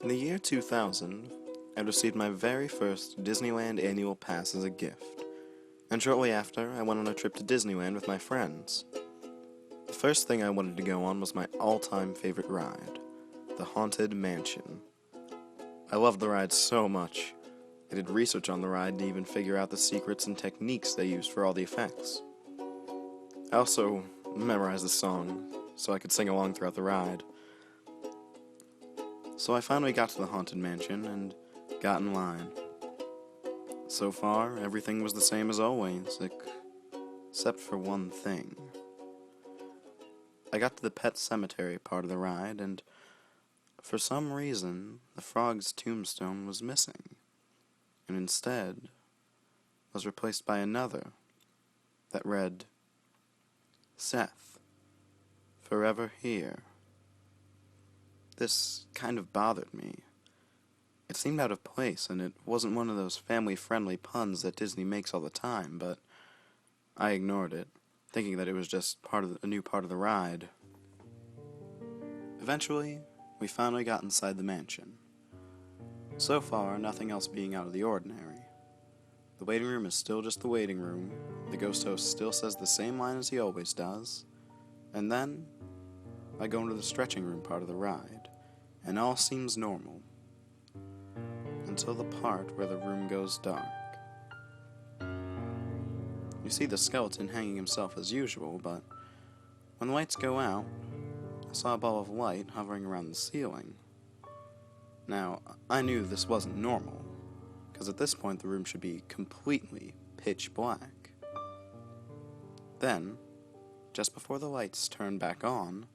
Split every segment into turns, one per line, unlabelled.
In the year 2000, I received my very first Disneyland annual pass as a gift, and shortly after, I went on a trip to Disneyland with my friends. The first thing I wanted to go on was my all-time favorite ride, the Haunted Mansion. I loved the ride so much. I did research on the ride to even figure out the secrets and techniques they used for all the effects. I also memorized the song, so I could sing along throughout the ride. So I finally got to the Haunted Mansion and got in line. So far, everything was the same as always, except for one thing. I got to the pet cemetery part of the ride, and for some reason, the frog's tombstone was missing, and instead was replaced by another that read, "Seth, forever here." This kind of bothered me. It seemed out of place, and it wasn't one of those family-friendly puns that Disney makes all the time, but I ignored it, thinking that it was just a new part of the ride. Eventually, we finally got inside the mansion. So far, nothing else being out of the ordinary. The waiting room is still just the waiting room, the ghost host still says the same line as he always does, and then I go into the stretching room part of the ride, and all seems normal. Until the part where the room goes dark. You see the skeleton hanging himself as usual, but when the lights go out, I saw a ball of light hovering around the ceiling. Now, I knew this wasn't normal, because at this point the room should be completely pitch black. Then, just before the lights turned back on,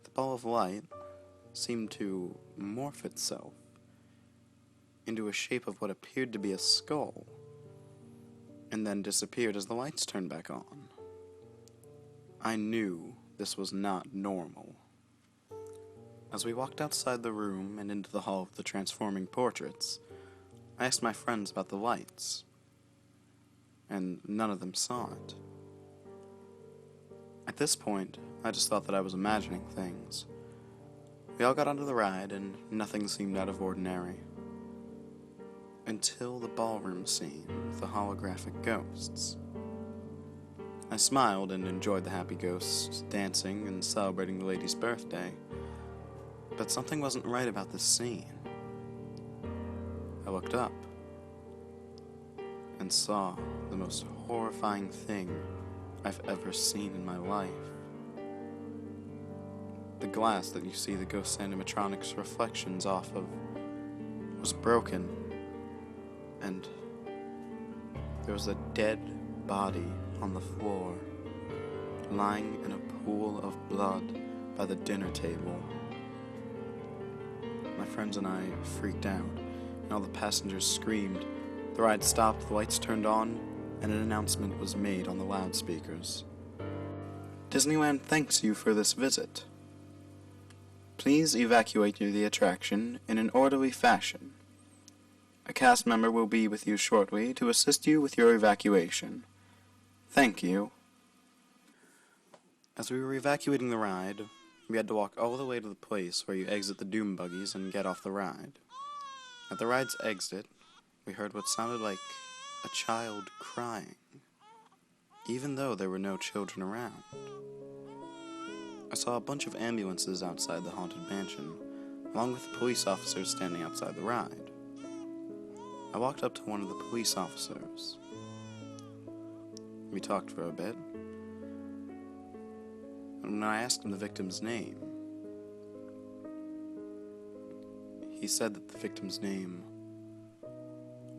the ball of light seemed to morph itself into a shape of what appeared to be a skull, and then disappeared as the lights turned back on. I knew this was not normal. As we walked outside the room and into the hall of the transforming portraits, I asked my friends about the lights, and none of them saw it. At this point, I just thought that I was imagining things. We all got onto the ride, and nothing seemed out of ordinary. Until the ballroom scene with the holographic ghosts. I smiled and enjoyed the happy ghosts dancing and celebrating the lady's birthday, but something wasn't right about this scene. I looked up and saw the most horrifying thing I've ever seen in my life. The glass that you see the ghost animatronics reflections off of was broken, and there was a dead body on the floor, lying in a pool of blood by the dinner table. My friends and I freaked out, and all the passengers screamed. The ride stopped, the lights turned on, and an announcement was made on the loudspeakers. "Disneyland thanks you for this visit. Please evacuate the attraction in an orderly fashion. A cast member will be with you shortly to assist you with your evacuation. Thank you." As we were evacuating the ride, we had to walk all the way to the place where you exit the doom buggies and get off the ride. At the ride's exit, we heard what sounded like a child crying, even though there were no children around. I saw a bunch of ambulances outside the Haunted Mansion, along with the police officers standing outside the ride. I walked up to one of the police officers. We talked for a bit, and when I asked him the victim's name, he said that the victim's name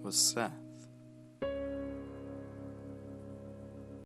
was Seth.